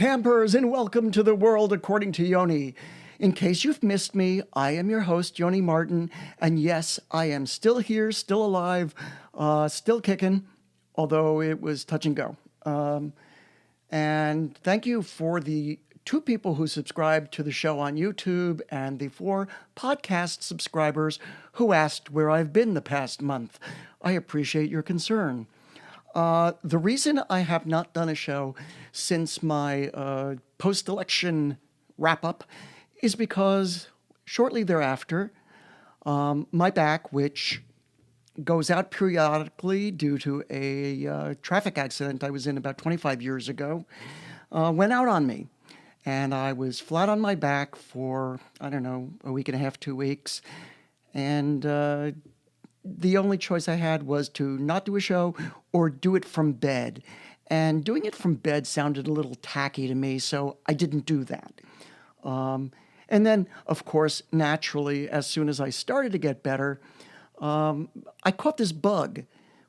campers, and welcome to the world according to Yoni. In case you've missed me, I am your host, Yoni Martin, and yes, I am still here, still alive, still kicking, although it was touch and go. And thank you for the 2 people who subscribed to the show on YouTube and the 4 podcast subscribers who asked where I've been the past month. I appreciate your concern. The reason I have not done a show since my post-election wrap-up is because shortly thereafter, my back, which goes out periodically due to a traffic accident I was in about 25 years ago, went out on me. And I was flat on my back for, a week and a half, 2 weeks. And the only choice I had was to not do a show or do it from bed. And doing it from bed sounded a little tacky to me, so I didn't do that. And then, of course, naturally, as soon as I started to get better, I caught this bug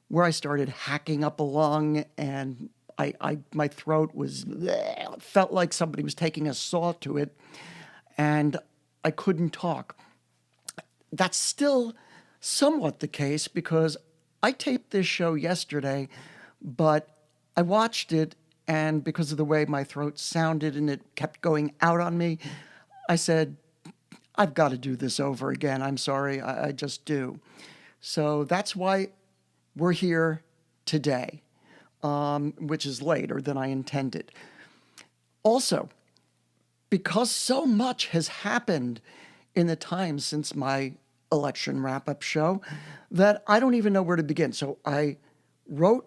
where I started hacking up a lung, and my throat felt like somebody was taking a saw to it, and I couldn't talk. That's still somewhat the case because I taped this show yesterday, but I watched it, and because of the way my throat sounded and it kept going out on me, I said, I've got to do this over again. I'm sorry, I just do. So that's why we're here today, which is later than I intended. Also, because so much has happened in the time since my election wrap-up show that I don't even know where to begin. So I wrote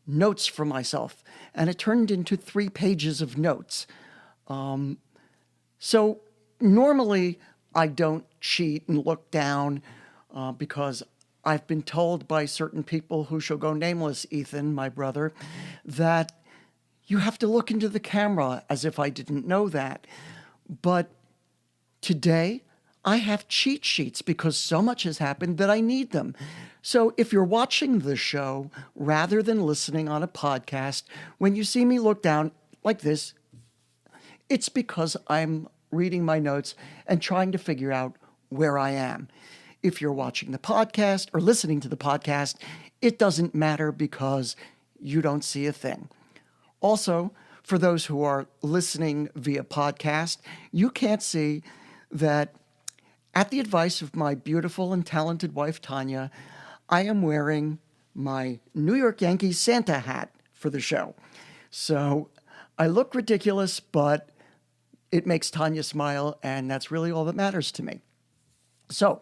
notes for myself, and it turned into 3 pages of notes. So normally I don't cheat and look down because I've been told by certain people who shall go nameless, Ethan, my brother, that you have to look into the camera, as if I didn't know that. But today I have cheat sheets because so much has happened that I need them. So if you're watching the show rather than listening on a podcast, when you see me look down like this, it's because I'm reading my notes and trying to figure out where I am. If you're watching the podcast or listening to the podcast, it doesn't matter because you don't see a thing. Also, for those who are listening via podcast, you can't see that at the advice of my beautiful and talented wife, Tanya, I am wearing my New York Yankees Santa hat for the show. So I look ridiculous, but it makes Tanya smile, and that's really all that matters to me. So,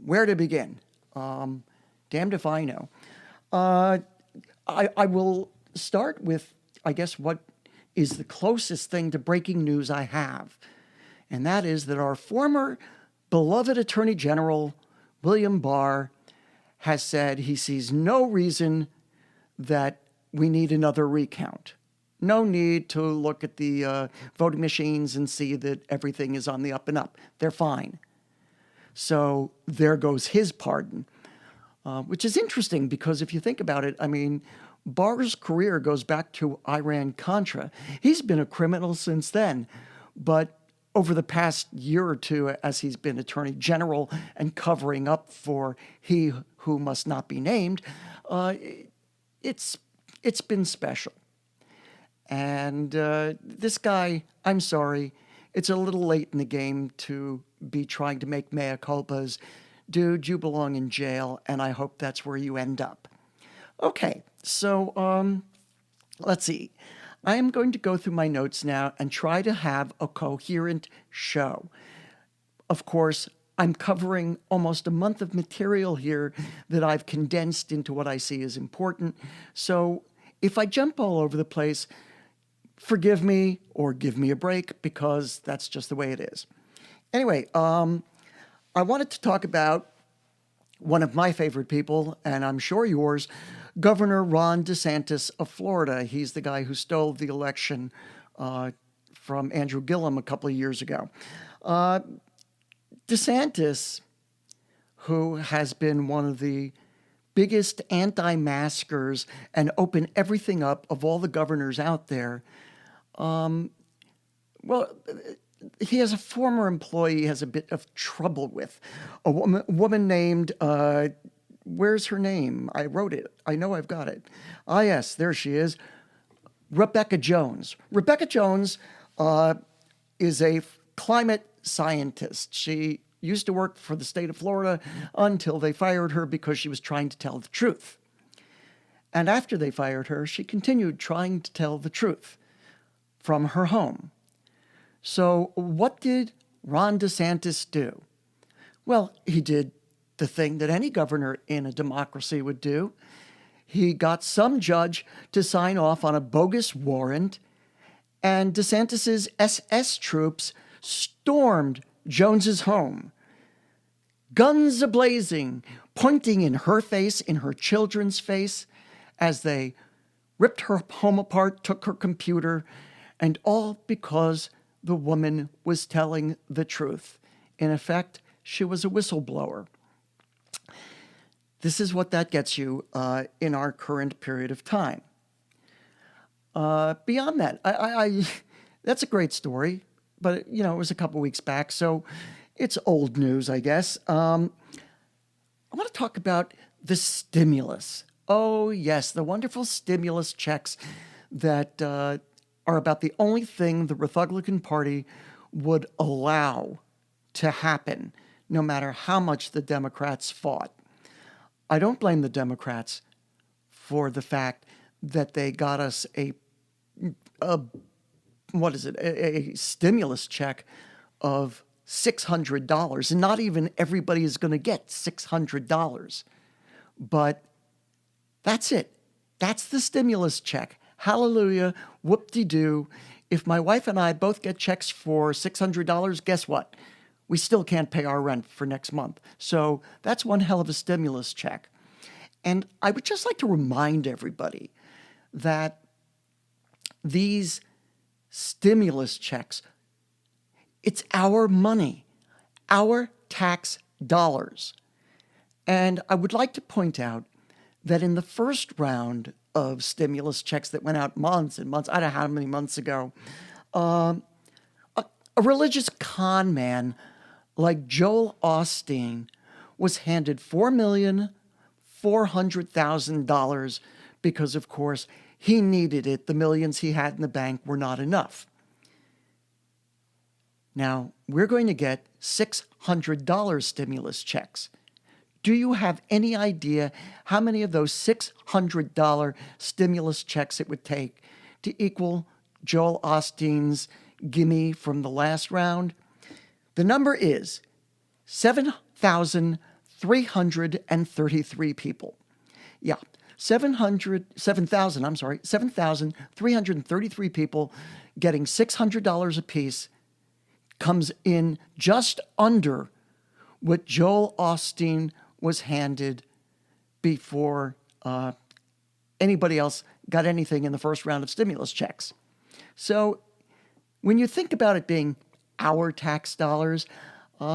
where to begin? Damned if I know. I will start with, I guess, what is the closest thing to breaking news I have. And that is that our former beloved Attorney General, William Barr, has said he sees no reason that we need another recount. No need to look at the voting machines and see that everything is on the up and up. They're fine. So there goes his pardon, which is interesting because if you think about it, Barr's career goes back to Iran-Contra. He's been a criminal since then, but over the past year or 2, as he's been Attorney General and covering up for he who must not be named, it's been special. And this guy, I'm sorry, it's a little late in the game to be trying to make mea culpas. Dude, you belong in jail, and I hope that's where you end up. Okay, so let's see. I am going to go through my notes now and try to have a coherent show. Of course, I'm covering almost a month of material here that I've condensed into what I see as important. So if I jump all over the place, forgive me or give me a break because that's just the way it is. Anyway, I wanted to talk about one of my favorite people, and I'm sure yours, Governor Ron DeSantis of Florida. He's the guy who stole the election from Andrew Gillum a couple of years ago. DeSantis, who has been one of the biggest anti-maskers and open everything up of all the governors out there, Well, he has a former employee he has a bit of trouble with. A woman named, where's her name? I wrote it. I know I've got it. Ah, yes, there she is. Rebecca Jones. Rebecca Jones is a climate scientist. She used to work for the state of Florida until they fired her because she was trying to tell the truth. And after they fired her, she continued trying to tell the truth from her home. So what did Ron DeSantis do? Well, he did the thing that any governor in a democracy would do. He got some judge to sign off on a bogus warrant, and DeSantis's SS troops stormed Jones's home, guns a-blazing, pointing in her face, in her children's face, as they ripped her home apart, took her computer, and all because the woman was telling the truth. In effect, she was a whistleblower. This is what that gets you in our current period of time. Beyond that, that's a great story, but it was a couple weeks back, so it's old news, I guess. I want to talk about the stimulus. Oh, yes, the wonderful stimulus checks that are about the only thing the RethugliKKKan Party would allow to happen, no matter how much the Democrats fought. I don't blame the Democrats for the fact that they got us a stimulus check of $600. And not even everybody is going to get $600. But that's it. That's the stimulus check. Hallelujah. Whoop-de-doo. If my wife and I both get checks for $600, guess what? We still can't pay our rent for next month. So that's one hell of a stimulus check. And I would just like to remind everybody that these stimulus checks, it's our money, our tax dollars. And I would like to point out that in the first round of stimulus checks that went out months and months, I don't know how many months ago, a religious con man like Joel Osteen was handed $4,400,000 because, of course, he needed it. The millions he had in the bank were not enough. Now, we're going to get $600 stimulus checks. Do you have any idea how many of those $600 stimulus checks it would take to equal Joel Osteen's gimme from the last round? The number is 7,333 people. Yeah, 7,333 people getting $600 apiece comes in just under what Joel Osteen was handed before anybody else got anything in the first round of stimulus checks. So when you think about it being our tax dollars,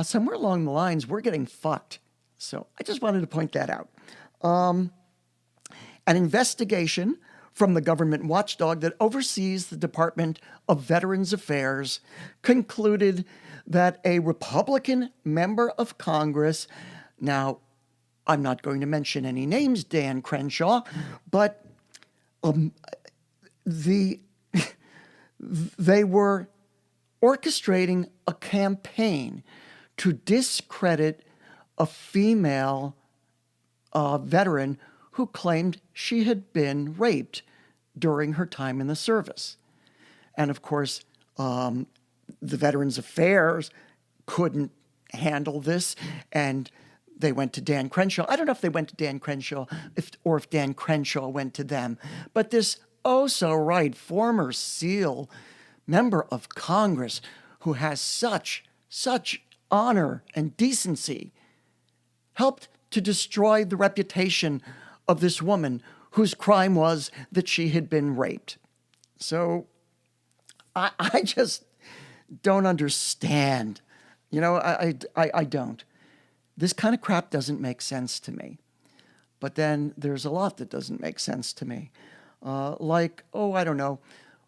somewhere along the lines, we're getting fucked. So I just wanted to point that out. An investigation from the government watchdog that oversees the Department of Veterans Affairs concluded that a Republican member of Congress, now I'm not going to mention any names, Dan Crenshaw, but they were orchestrating a campaign to discredit a female veteran who claimed she had been raped during her time in the service. And of course, the Veterans Affairs couldn't handle this, and they went to Dan Crenshaw. I don't know if they went to Dan Crenshaw or if Dan Crenshaw went to them, but this oh-so-right former SEAL member of Congress who has such honor and decency helped to destroy the reputation of this woman whose crime was that she had been raped. So I just don't understand. I don't. This kind of crap doesn't make sense to me. But then there's a lot that doesn't make sense to me. I don't know.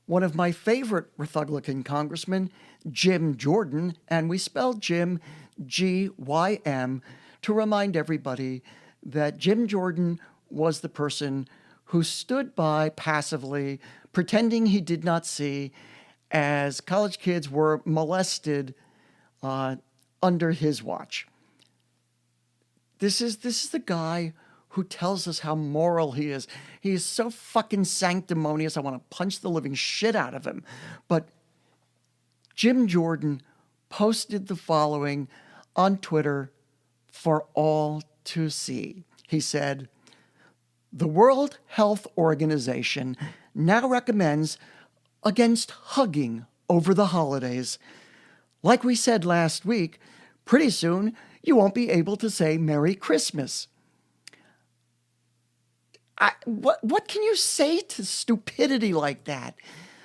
one of my favorite Republican congressmen, Jim Jordan, and we spelled Jim G-Y-M, to remind everybody that Jim Jordan was the person who stood by passively, pretending he did not see, as college kids were molested under his watch. This is the guy who tells us how moral he is. He is so fucking sanctimonious. I want to punch the living shit out of him. But Jim Jordan posted the following on Twitter for all to see. He said, "The World Health Organization now recommends against hugging over the holidays. Like we said last week, pretty soon you won't be able to say Merry Christmas." What can you say to stupidity like that?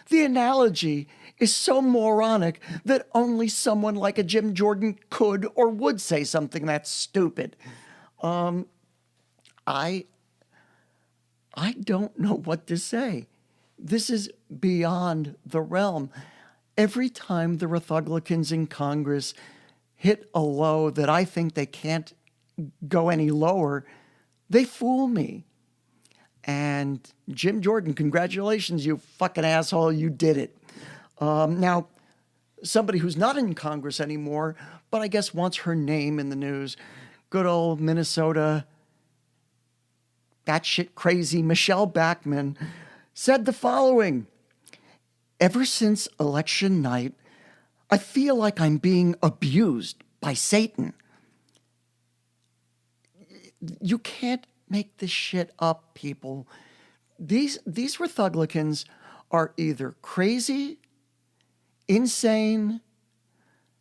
The analogy is so moronic that only someone like a Jim Jordan could or would say something that stupid. I don't know what to say. This is beyond the realm. Every time the Republicans in Congress hit a low that I think they can't go any lower, they fool me. And Jim Jordan, congratulations, you fucking asshole, you did it. Now, somebody who's not in Congress anymore, but I guess wants her name in the news, good old Minnesota batshit crazy Michelle Bachmann, said the following: "Ever since election night, I feel like I'm being abused by Satan." You can't make this shit up, people. These Rethuglicans are either crazy, insane,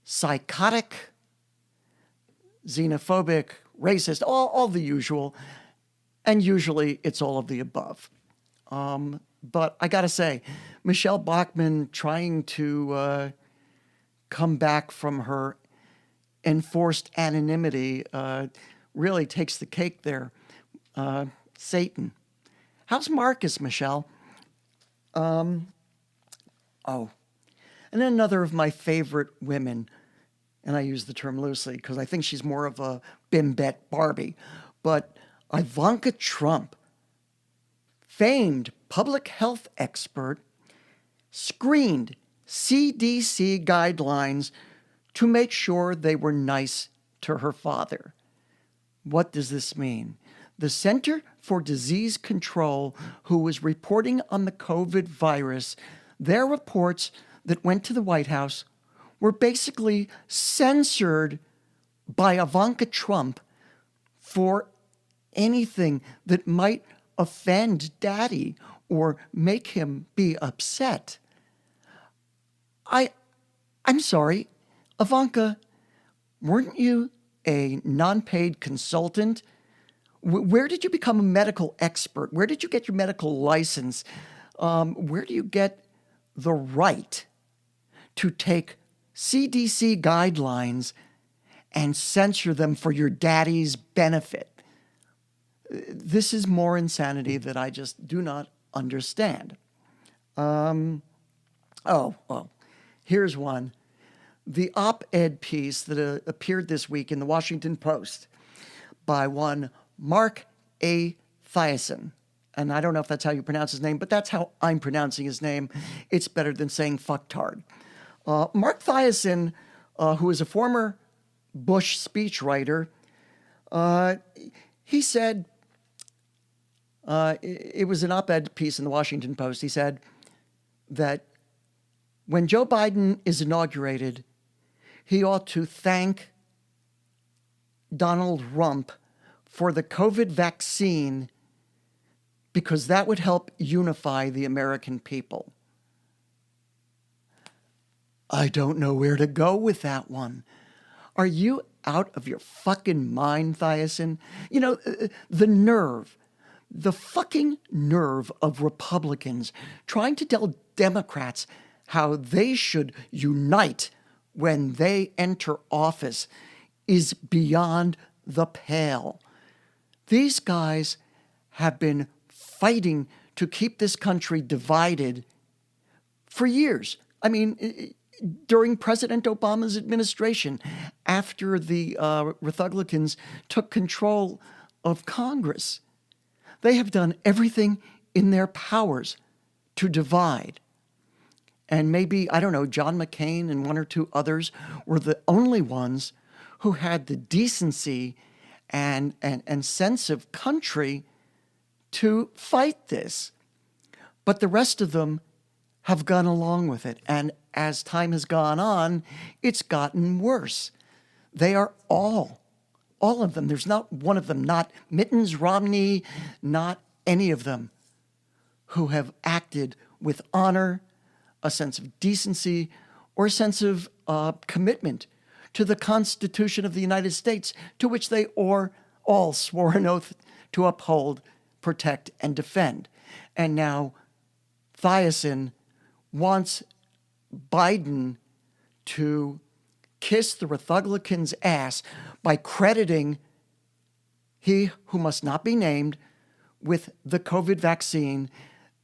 psychotic, xenophobic, racist, all the usual, and usually it's all of the above. But I gotta say, Michelle Bachmann trying to come back from her enforced anonymity really takes the cake there. Satan. How's Marcus, Michelle? And then another of my favorite women, and I use the term loosely because I think she's more of a bimbette Barbie, but Ivanka Trump, famed public health expert, screened CDC guidelines to make sure they were nice to her father. What does this mean? The Center for Disease Control, who was reporting on the COVID virus, their reports that went to the White House were basically censored by Ivanka Trump for anything that might offend Daddy or make him be upset. I'm sorry, Ivanka, weren't you a non-paid consultant? Where did you become a medical expert? Where did you get your medical license? Where do you get the right to take CDC guidelines and censor them for your daddy's benefit? This is more insanity that I just do not understand. Here's one. The op-ed piece that appeared this week in the Washington Post by one Mark A. Thiessen. And I don't know if that's how you pronounce his name, but that's how I'm pronouncing his name. It's better than saying fucktard. Mark Thiessen, who is a former Bush speechwriter, he said, it was an op-ed piece in the Washington Post. He said that when Joe Biden is inaugurated, he ought to thank Donald Rump for the COVID vaccine because that would help unify the American people. I don't know where to go with that one. Are you out of your fucking mind, Thiessen? You know, the fucking nerve of Republicans trying to tell Democrats how they should unite when they enter office is beyond the pale. These guys have been fighting to keep this country divided for years. I mean, during President Obama's administration, after the RethugliKKans took control of Congress, they have done everything in their powers to divide. And maybe, I don't know, John McCain and one or two others were the only ones who had the decency and sense of country to fight this. But the rest of them have gone along with it. And as time has gone on, it's gotten worse. They are all of them. There's not one of them, not Mittens, Romney, not any of them, who have acted with honor, a sense of decency, or a sense of commitment to the Constitution of the United States, to which they all swore an oath to uphold, protect, and defend. And now Thiassen wants Biden to kiss the RethugliKKan's ass by crediting he who must not be named with the COVID vaccine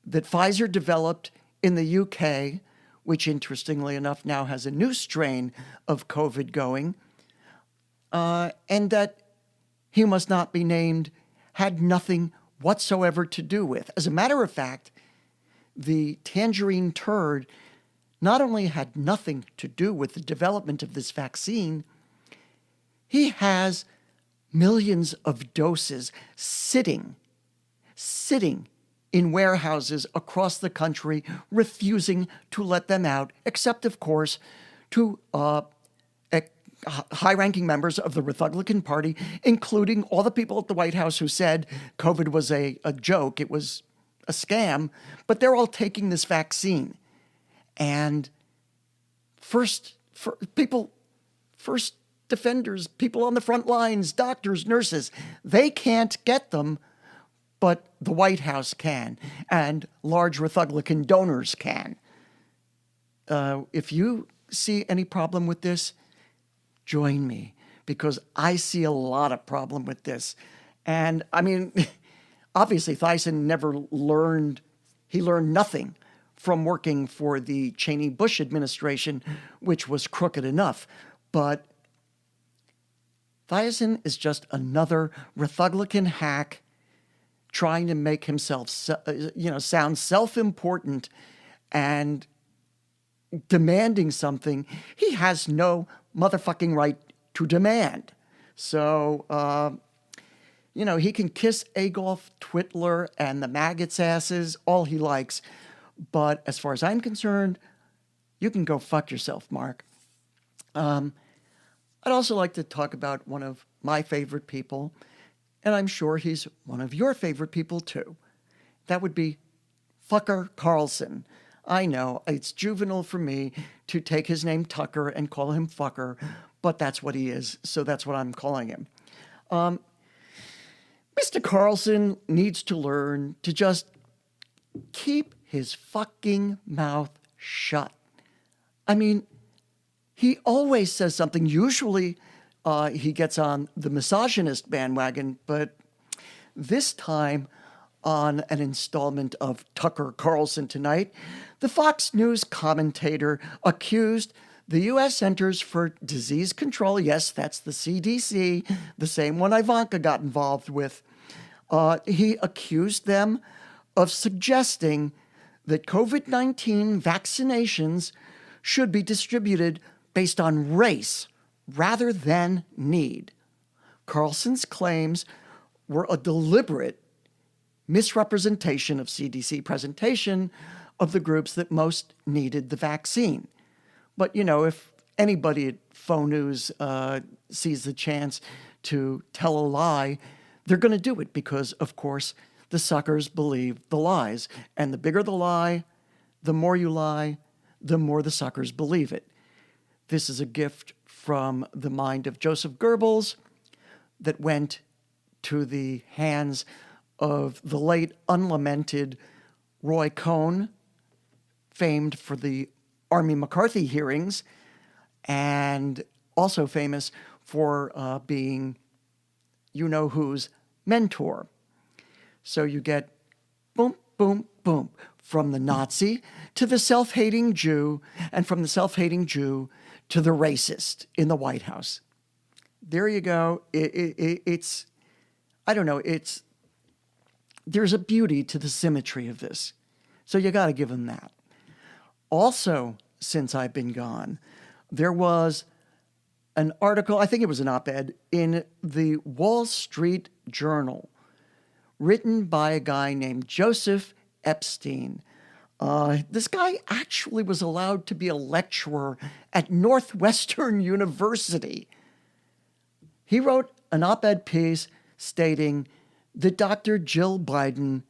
that Pfizer developed in the UK, which interestingly enough now has a new strain of COVID going, and that he must not be named had nothing whatsoever to do with. As a matter of fact, the tangerine turd not only had nothing to do with the development of this vaccine, he has millions of doses sitting in warehouses across the country, refusing to let them out, except, of course, to high-ranking members of the RethugliKKan party, including all the people at the White House who said COVID was a joke, it was a scam, but they're all taking this vaccine. And first defenders, people on the front lines, doctors, nurses, they can't get them, but the White House can, and large RethugliKKan donors can. If you see any problem with this, join me, because I see a lot of problem with this. And I mean, obviously Thiassen learned nothing from working for the Cheney-Bush administration, which was crooked enough. But Thiassen is just another RethugliKKan hack trying to make himself, sound self-important and demanding something he has no motherfucking right to demand. So, he can kiss Adolf Hitler and the maggots' asses all he likes. But as far as I'm concerned, you can go fuck yourself, Mark. I'd also like to talk about one of my favorite people, and I'm sure he's one of your favorite people too. That would be Fucker Carlson. I know, it's juvenile for me to take his name Tucker and call him Fucker, but that's what he is, so that's what I'm calling him. Mr. Carlson needs to learn to just keep his fucking mouth shut. I mean, he always says something. Usually he gets on the misogynist bandwagon, but this time on an installment of Tucker Carlson Tonight, the Fox News commentator accused the U.S. Centers for Disease Control, yes, that's the CDC, the same one Ivanka got involved with. He accused them of suggesting that COVID-19 vaccinations should be distributed based on race rather than need. Carlson's claims were a deliberate misrepresentation of CDC presentation of the groups that most needed the vaccine. But, if anybody at Faux News sees the chance to tell a lie, they're going to do it because, of course, the suckers believe the lies. And the bigger the lie, the more you lie, the more the suckers believe it. This is a gift from the mind of Joseph Goebbels that went to the hands of the late unlamented Roy Cohn, famed for the Army McCarthy hearings, and also famous for being you-know-who's mentor. So you get, boom, boom, boom. From the Nazi to the self-hating Jew, and from the self-hating Jew to the racist in the White House. There you go. It's, I don't know, there's a beauty to the symmetry of this. So you got to give him that. Also, since I've been gone, there was an article, I think it was an op-ed, in the Wall Street Journal, written by a guy named Joseph Epstein. This guy actually was allowed to be a lecturer at Northwestern University. He wrote an op-ed piece stating that Dr. Jill Biden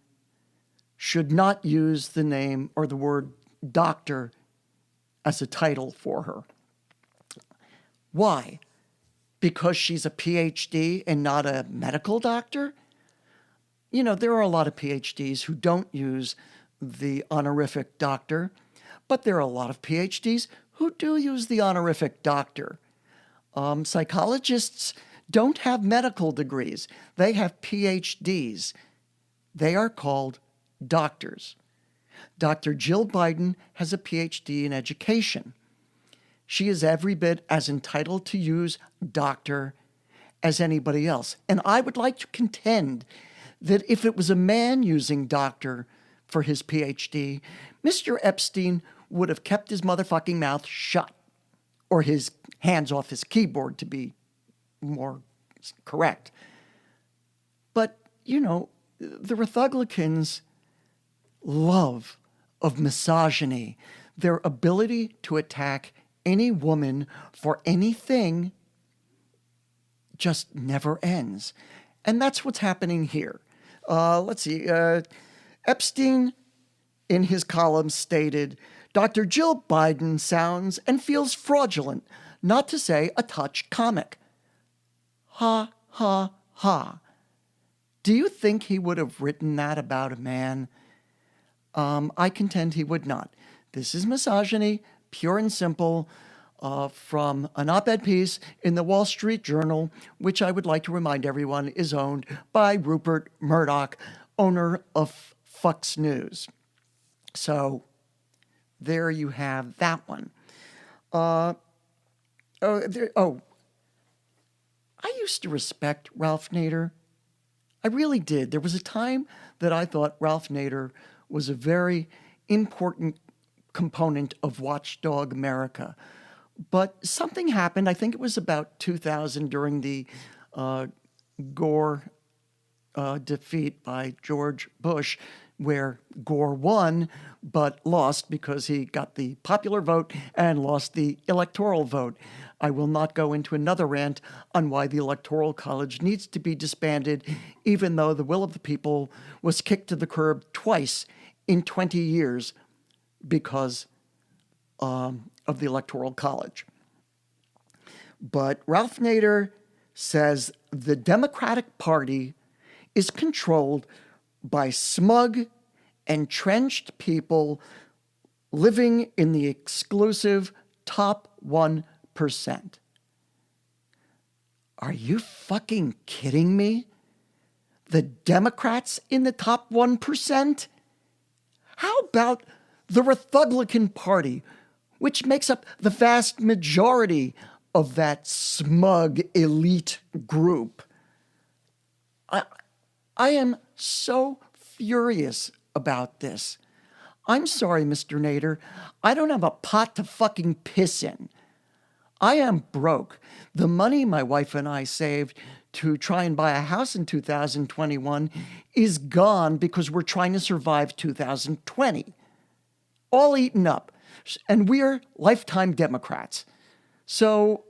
should not use the name or the word doctor as a title for her. Why? Because she's a PhD and not a medical doctor? You know, there are a lot of PhDs who don't use the honorific doctor, but there are a lot of PhDs who do use the honorific doctor. Psychologists don't have medical degrees. They have PhDs. They are called doctors. Dr. Jill Biden has a PhD in education. She is every bit as entitled to use doctor as anybody else. And I would like to contend that if it was a man using doctor for his PhD, Mr. Epstein would have kept his motherfucking mouth shut, or his hands off his keyboard, to be more correct. But, you know, the RethugliKKans love of misogyny, their ability to attack any woman for anything just never ends. And that's what's happening here. Let's see. Epstein, in his column, stated, Dr. Jill Biden sounds and feels fraudulent, not to say a touch comic. Ha, ha, ha. Do you think he would have written that about a man? I contend he would not. This is misogyny, pure and simple, from an op-ed piece in the Wall Street Journal, which I would like to remind everyone is owned by Rupert Murdoch, owner of Fox News. So there you have that one. I used to respect Ralph Nader. I really did. There was a time that I thought Ralph Nader was a very important component of Watchdog America. But something happened, I think it was about 2000 during the Gore defeat by George Bush, where Gore won but lost because he got the popular vote and lost the electoral vote. I will not go into another rant on why the Electoral College needs to be disbanded, even though the will of the people was kicked to the curb twice in 20 years because of the Electoral College. But Ralph Nader says the Democratic Party is controlled by smug, entrenched people living in the exclusive top 1%. Are you fucking kidding me? The Democrats in the top 1%? How about the RethugliKKan Party, which makes up the vast majority of that smug elite group? I am so furious about this. I'm sorry, Mr. Nader. I don't have a pot to fucking piss in. I am broke. The money my wife and I saved to try and buy a house in 2021 is gone because we're trying to survive 2020. All eaten up. And we're lifetime Democrats. So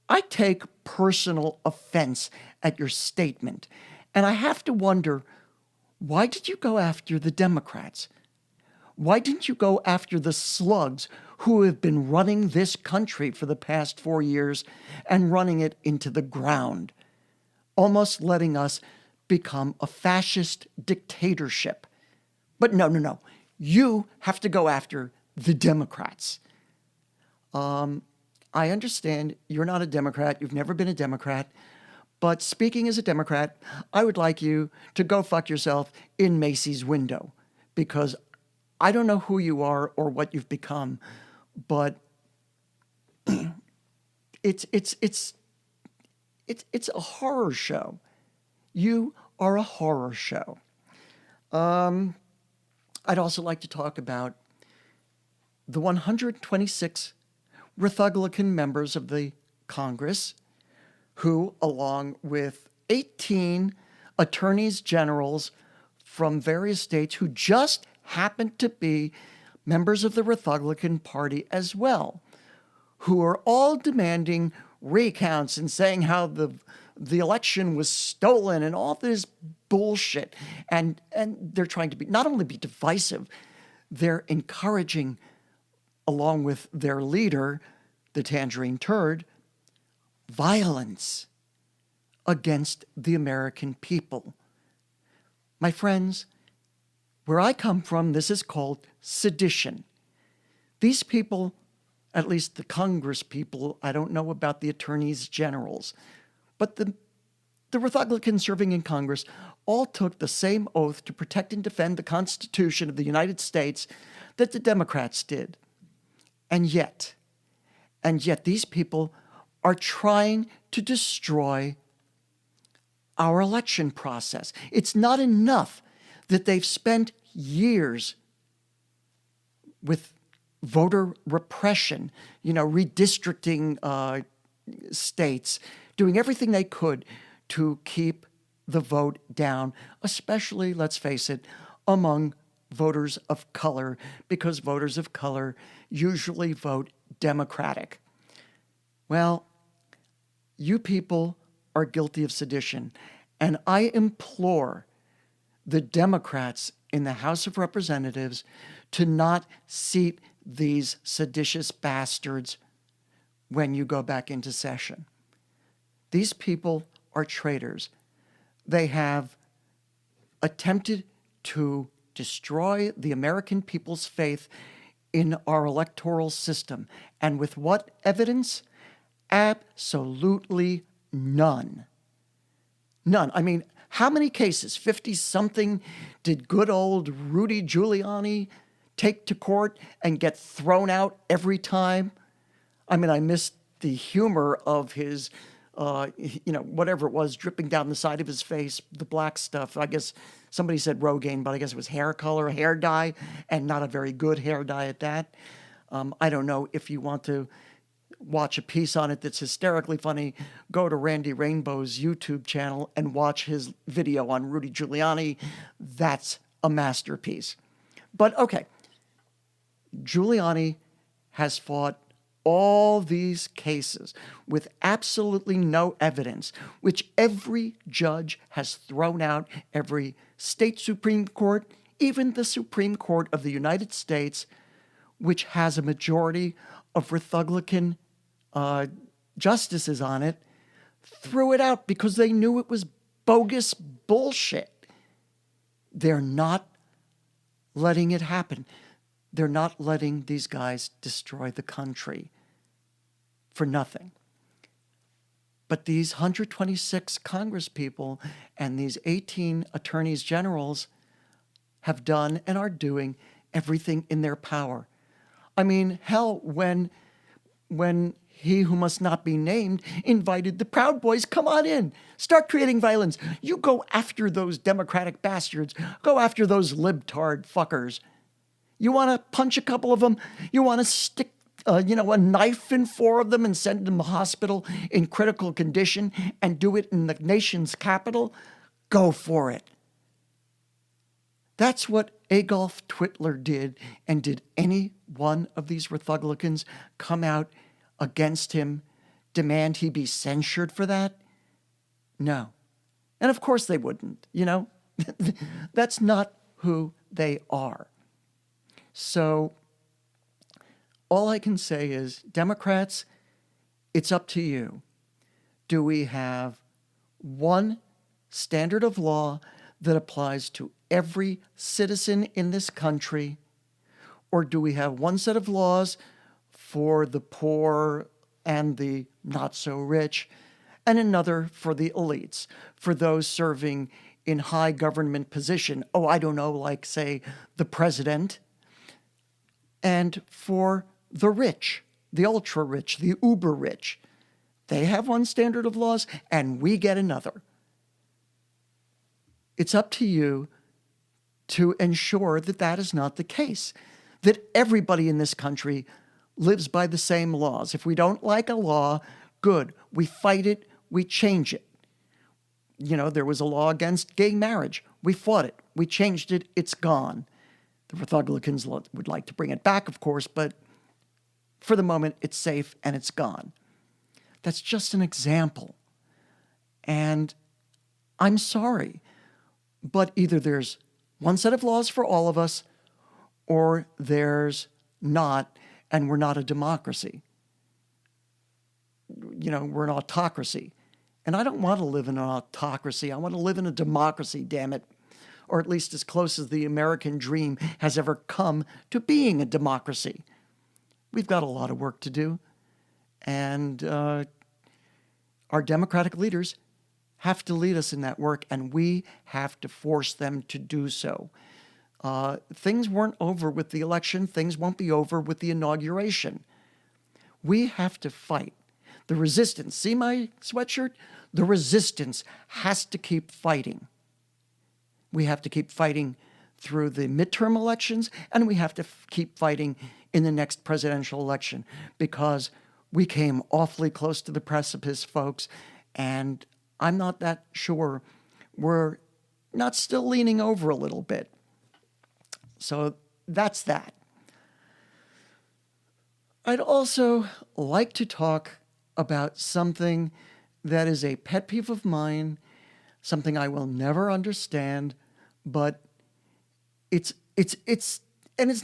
I take personal offense at your statement. And I have to wonder, why did you go after the Democrats? Why didn't you go after the slugs who have been running this country for the past 4 years and running it into the ground, almost letting us become a fascist dictatorship? But no. You have to go after the Democrats. I understand you're not a Democrat. You've never been a Democrat. But speaking as a Democrat, I would like you to go fuck yourself in Macy's window, because I don't know who you are or what you've become, but it's a horror show. You are a horror show. I'd also like to talk about the 126 RethugliKKan members of the Congress who, along with 18 attorneys generals from various states who just happened to be members of the RethugliKKan Party as well, who are all demanding recounts and saying how the election was stolen and all this bullshit. And they're trying to be not only be divisive, they're encouraging, along with their leader, the Tangerine Turd, violence against the American people. My friends, where I come from, this is called sedition. These people, at least the Congress people, I don't know about the attorneys generals, but the RethugliKKan serving in Congress all took the same oath to protect and defend the Constitution of the United States that the Democrats did. And yet these people are trying to destroy our election process. It's not enough that they've spent years with voter repression, redistricting states, doing everything they could to keep the vote down, especially, let's face it, among voters of color, because voters of color usually vote Democratic. Well, you people are guilty of sedition, and I implore the Democrats in the House of Representatives to not seat these seditious bastards when you go back into session. These people are traitors. They have attempted to destroy the American people's faith in our electoral system. And with what evidence? Absolutely none. None. I mean, how many cases, 50-something, did good old Rudy Giuliani take to court and get thrown out every time? I mean, I missed the humor of his, whatever it was, dripping down the side of his face, the black stuff. I guess somebody said Rogaine, but I guess it was hair color, hair dye, and not a very good hair dye at that. I don't know. If you want to watch a piece on it that's hysterically funny, go to Randy Rainbow's YouTube channel and watch his video on Rudy Giuliani. That's a masterpiece. But okay, Giuliani has fought all these cases with absolutely no evidence, which every judge has thrown out, every state Supreme Court, even the Supreme Court of the United States, which has a majority of RethugliKKan justices on it, threw it out because they knew it was bogus bullshit. They're not letting it happen. They're not letting these guys destroy the country for nothing. But these 126 Congress people and these 18 attorneys generals have done and are doing everything in their power. I mean, hell, when he who must not be named invited the Proud Boys, come on in, start creating violence. You go after those Democratic bastards. Go after those libtard fuckers. You want to punch a couple of them? You want to stick a knife in 4 of them and send them to the hospital in critical condition and do it in the nation's capital? Go for it. That's what Adolf Hitler did. And did any one of these RethugliKKans come out against him, demand he be censured for that? No. And of course they wouldn't, That's not who they are. So all I can say is, Democrats, it's up to you. Do we have one standard of law that applies to every citizen in this country, or do we have one set of laws for the poor and the not so rich, and another for the elites, for those serving in high government position. Oh, I don't know, like, say, the president. And for the rich, the ultra rich, the uber rich, they have one standard of laws and we get another. It's up to you to ensure that that is not the case, that everybody in this country lives by the same laws. If we don't like a law, good. We fight it, we change it. There was a law against gay marriage. We fought it, we changed it, it's gone. The RethugliKKans would like to bring it back, of course, but for the moment, it's safe and it's gone. That's just an example. And I'm sorry, but either there's one set of laws for all of us, or there's not, and we're not a democracy. We're an autocracy. And I don't want to live in an autocracy. I want to live in a democracy, damn it. Or at least as close as the American dream has ever come to being a democracy. We've got a lot of work to do. And our democratic leaders have to lead us in that work, and we have to force them to do so. Things weren't over with the election. Things won't be over with the inauguration. We have to fight. The resistance, see my sweatshirt? The resistance has to keep fighting. We have to keep fighting through the midterm elections, and we have to keep fighting in the next presidential election, because we came awfully close to the precipice, folks, and I'm not that sure we're not still leaning over a little bit. So that's that. I'd also like to talk about something that is a pet peeve of mine, something I will never understand, but it's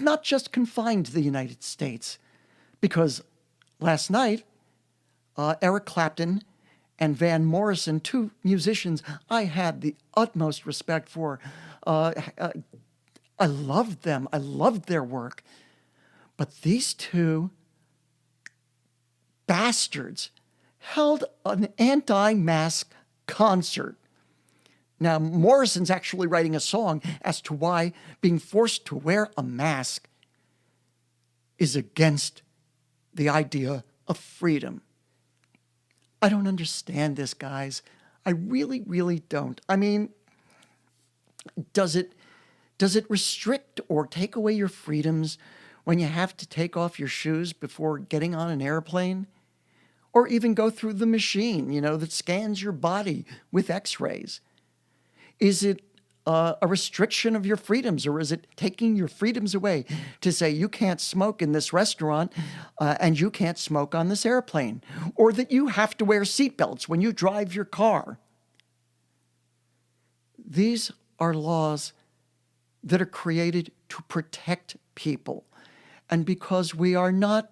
not just confined to the United States, because last night, Eric Clapton and Van Morrison, two musicians I had the utmost respect for, I loved them. I loved their work. But these two bastards held an anti-mask concert. Now, Morrison's actually writing a song as to why being forced to wear a mask is against the idea of freedom. I don't understand this, guys. I really, really don't. I mean, does it restrict or take away your freedoms when you have to take off your shoes before getting on an airplane? Or even go through the machine, that scans your body with x-rays? Is it a restriction of your freedoms, or is it taking your freedoms away to say you can't smoke in this restaurant and you can't smoke on this airplane, or that you have to wear seatbelts when you drive your car? These are laws that are created to protect people. And because we are not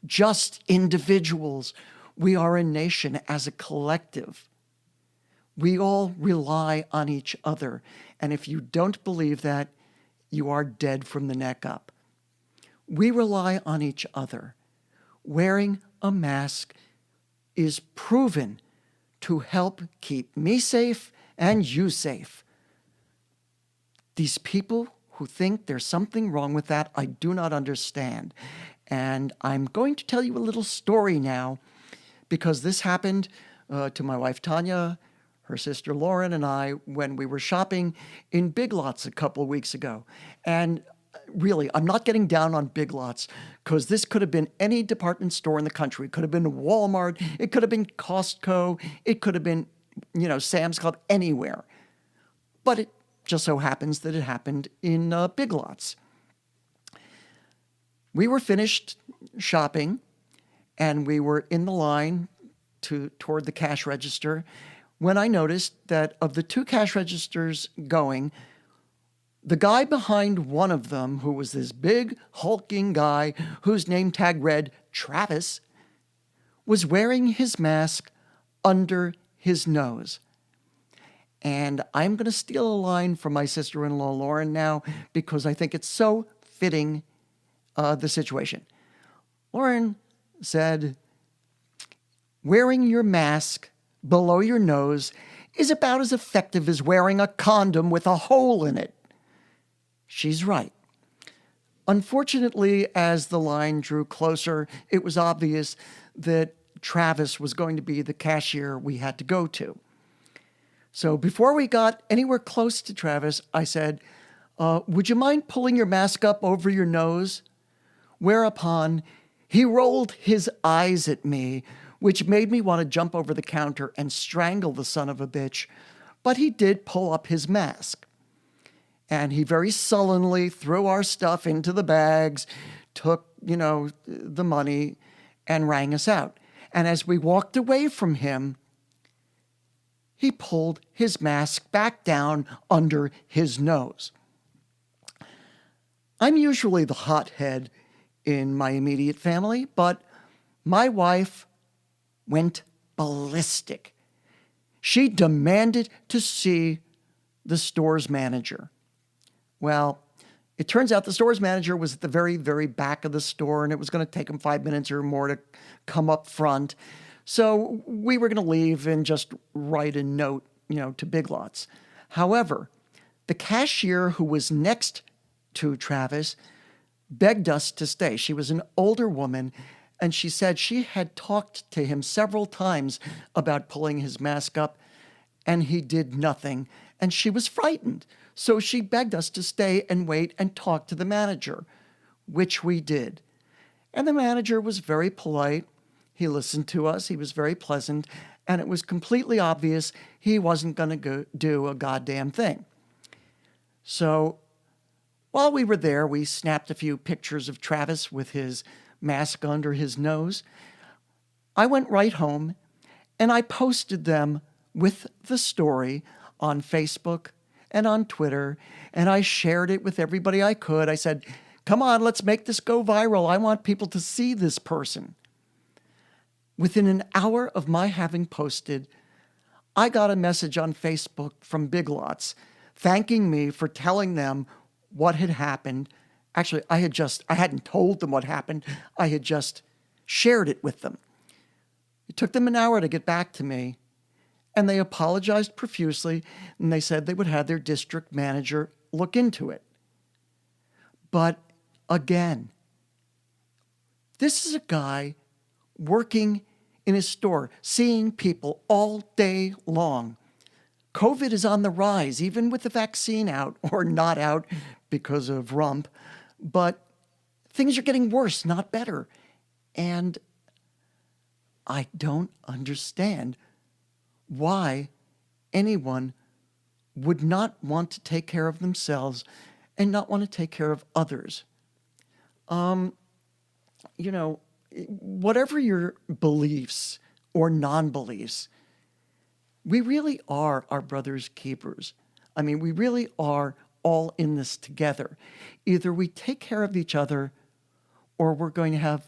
just individuals, we are a nation as a collective. We all rely on each other. And if you don't believe that, you are dead from the neck up. We rely on each other. Wearing a mask is proven to help keep me safe and you safe. These people who think there's something wrong with that, I do not understand. And I'm going to tell you a little story now, because this happened to my wife Tanya, her sister Lauren, and I when we were shopping in Big Lots a couple of weeks ago. And really, I'm not getting down on Big Lots, because this could have been any department store in the country. It could have been Walmart. It could have been Costco. It could have been, Sam's Club, anywhere. But it just so happens that it happened in Big Lots. We were finished shopping, and we were in the line toward the cash register when I noticed that of the two cash registers going, the guy behind one of them, who was this big, hulking guy whose name tag read Travis, was wearing his mask under his nose. And I'm going to steal a line from my sister-in-law, Lauren, now, because I think it's so fitting the situation. Lauren said, "Wearing your mask below your nose is about as effective as wearing a condom with a hole in it. She's right. Unfortunately, as the line drew closer, it was obvious that Travis was going to be the cashier we had to go to. So before we got anywhere close to Travis, I said, would you mind pulling your mask up over your nose? Whereupon he rolled his eyes at me, which made me want to jump over the counter and strangle the son of a bitch. But he did pull up his mask. And he very sullenly threw our stuff into the bags, took, the money, and rang us out. And as we walked away from him, he pulled his mask back down under his nose. I'm usually the hothead in my immediate family, but my wife went ballistic. She demanded to see the store's manager. Well, it turns out the store's manager was at the very, very back of the store, and it was going to take him 5 minutes or more to come up front. So we were going to leave and just write a note, to Big Lots. However, the cashier who was next to Travis begged us to stay. She was an older woman, and she said she had talked to him several times about pulling his mask up, and he did nothing, and she was frightened. So she begged us to stay and wait and talk to the manager, which we did. And the manager was very polite. He listened to us. He was very pleasant. And it was completely obvious he wasn't going to do a goddamn thing. So while we were there, we snapped a few pictures of Travis with his mask under his nose. I went right home and I posted them with the story on Facebook and on Twitter, and I shared it with everybody I could. I said, come on, let's make this go viral. I want people to see this person. Within an hour of my having posted, I got a message on Facebook from Big Lots thanking me for telling them what had happened. Actually, I hadn't told them what happened. I had just shared it with them. It took them an hour to get back to me. And they apologized profusely, and they said they would have their district manager look into it. But again, this is a guy working in his store, seeing people all day long. COVID is on the rise, even with the vaccine out or not out because of rump. But things are getting worse, not better. And I don't understand why anyone would not want to take care of themselves and not want to take care of others. Whatever your beliefs or non-beliefs, we really are our brother's keepers. I mean, we really are all in this together. Either we take care of each other or we're going to have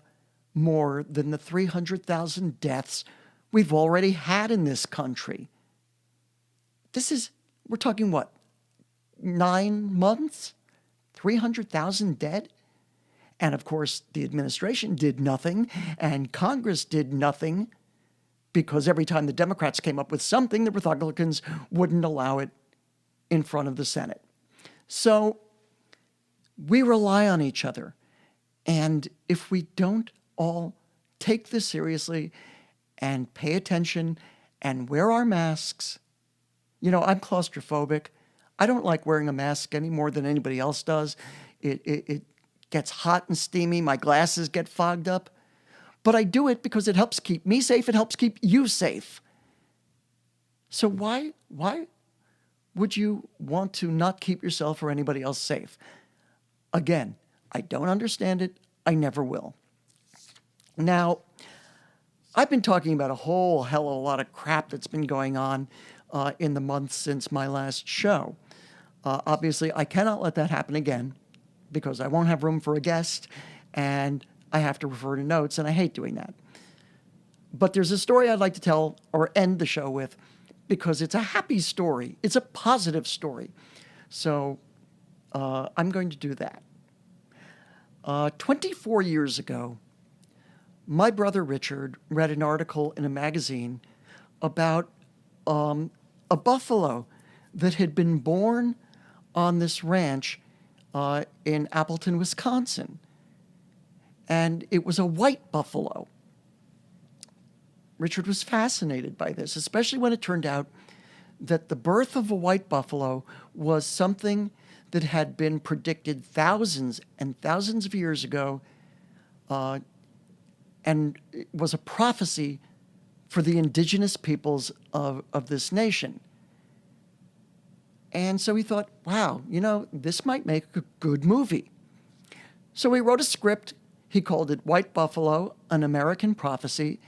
more than the 300,000 deaths we've already had in this country. We're talking what, 9 months? 300,000 dead? And of course, the administration did nothing, and Congress did nothing, because every time the Democrats came up with something, the Republicans wouldn't allow it in front of the Senate. So we rely on each other. And if we don't all take this seriously and pay attention and wear our masks. I'm claustrophobic. I don't like wearing a mask any more than anybody else does. It gets hot and steamy. My glasses get fogged up. But I do it because it helps keep me safe. It helps keep you safe. So why would you want to not keep yourself or anybody else safe? Again, I don't understand it. I never will. Now, I've been talking about a whole hell of a lot of crap that's been going on in the months since my last show. Obviously, I cannot let that happen again because I won't have room for a guest and I have to refer to notes, and I hate doing that. But there's a story I'd like to tell or end the show with because it's a happy story. It's a positive story. So I'm going to do that. 24 years ago, my brother Richard read an article in a magazine about a buffalo that had been born on this ranch in Appleton, Wisconsin. And it was a white buffalo. Richard was fascinated by this, especially when it turned out that the birth of a white buffalo was something that had been predicted thousands and thousands of years ago, and it was a prophecy for the indigenous peoples of this nation. And so he thought, wow, this might make a good movie. So he wrote a script. He called it White Buffalo, An American Prophecy.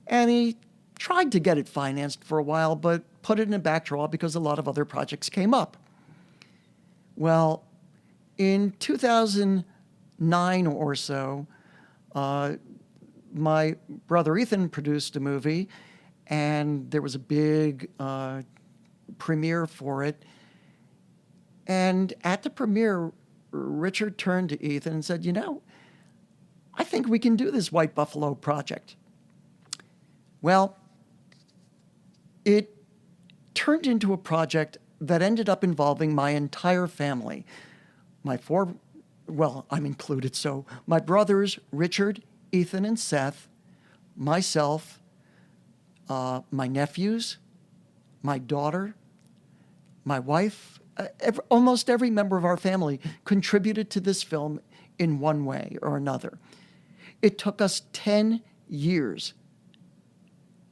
And he tried to get it financed for a while, but put it in a back drawer because a lot of other projects came up. Well, in 2009 or so, my brother Ethan produced a movie, and there was a big premiere for it. And at the premiere, Richard turned to Ethan and said, I think we can do this White Buffalo project. Well, it turned into a project that ended up involving my entire family. I'm included, so my brothers, Richard, Ethan, and Seth, myself, my nephews, my daughter, my wife, almost every member of our family contributed to this film in one way or another. It took us 10 years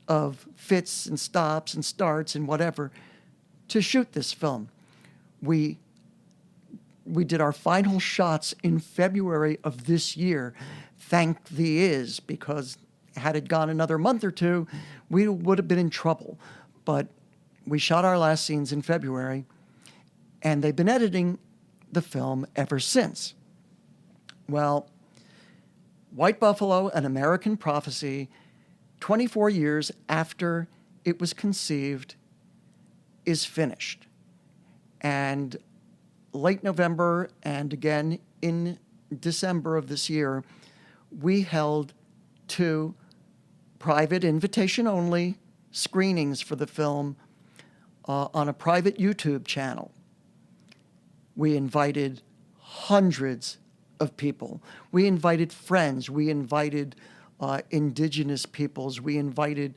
of fits and stops and starts and whatever to shoot this film. We did our final shots in February of this year. Thank thee is, because had it gone another month or two, we would have been in trouble. But we shot our last scenes in February, and they've been editing the film ever since. Well, White Buffalo, An American Prophecy, 24 years after it was conceived, is finished. And late November and again in December of this year, we held 2 private invitation-only screenings for the film on a private YouTube channel. We invited hundreds of people. We invited friends. We invited indigenous peoples. We invited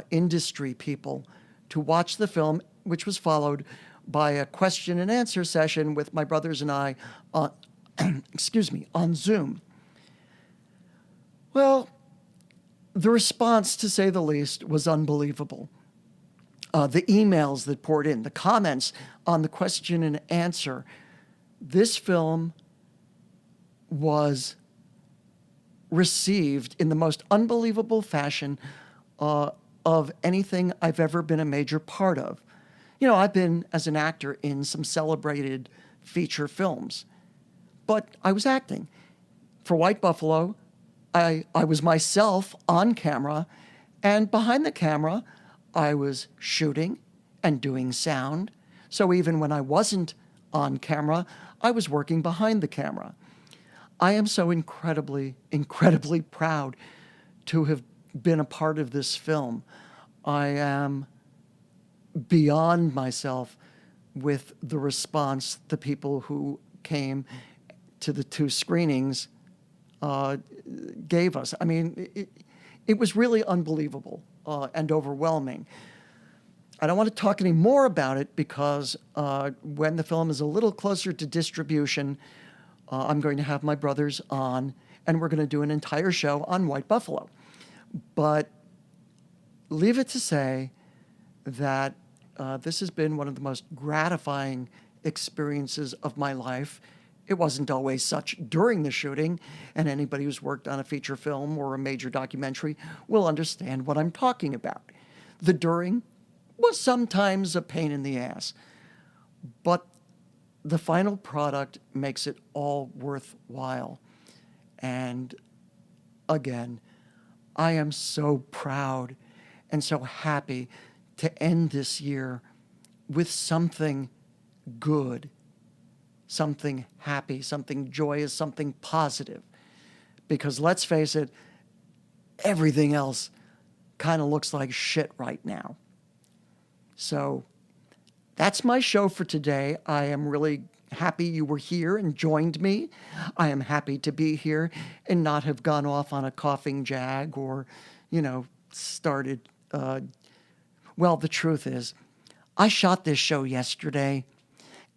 industry people to watch the film, which was followed by a question and answer session with my brothers and I on, on Zoom. Well, the response, to say the least, was unbelievable. The emails that poured in, the comments on the question and answer. This film was received in the most unbelievable fashion of anything I've ever been a major part of. I've been, as an actor, in some celebrated feature films, but I was acting. For White Buffalo, I was myself on camera, and behind the camera, I was shooting and doing sound. So even when I wasn't on camera, I was working behind the camera. I am so incredibly, incredibly proud to have been a part of this film. I am beyond myself with the response the people who came to the 2 screenings gave us. I mean, it was really unbelievable and overwhelming. I don't want to talk any more about it because when the film is a little closer to distribution, I'm going to have my brothers on, and we're going to do an entire show on White Buffalo. But leave it to say that this has been one of the most gratifying experiences of my life. It wasn't always such during the shooting, and anybody who's worked on a feature film or a major documentary will understand what I'm talking about. The during was sometimes a pain in the ass, but the final product makes it all worthwhile. And again, I am so proud and so happy to end this year with something good, something happy, something joyous, something positive. Because let's face it, everything else kind of looks like shit right now. So that's my show for today. I am really happy you were here and joined me. I am happy to be here and not have gone off on a coughing jag or, started. Well, the truth is, I shot this show yesterday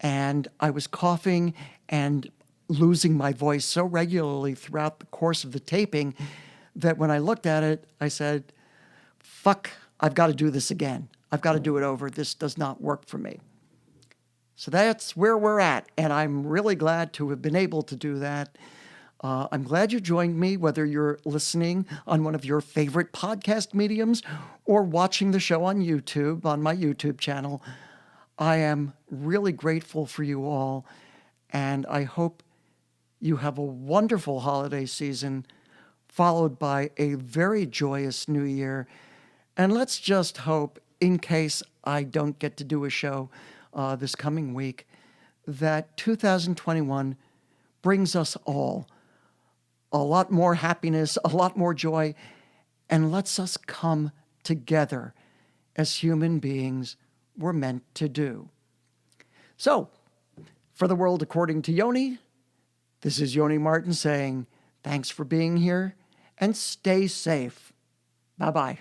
and I was coughing and losing my voice so regularly throughout the course of the taping that when I looked at it, I said, fuck, I've got to do this again. I've got to do it over. This does not work for me. So that's where we're at, and I'm really glad to have been able to do that. I'm glad you joined me, whether you're listening on one of your favorite podcast mediums or watching the show on YouTube, on my YouTube channel. I am really grateful for you all, and I hope you have a wonderful holiday season, followed by a very joyous new year. And let's just hope, in case I don't get to do a show this coming week, that 2021 brings us all a lot more happiness, a lot more joy, and lets us come together as human beings were meant to do. So, for the world according to Yoni, this is Yoni Martin saying, thanks for being here and stay safe. Bye-bye.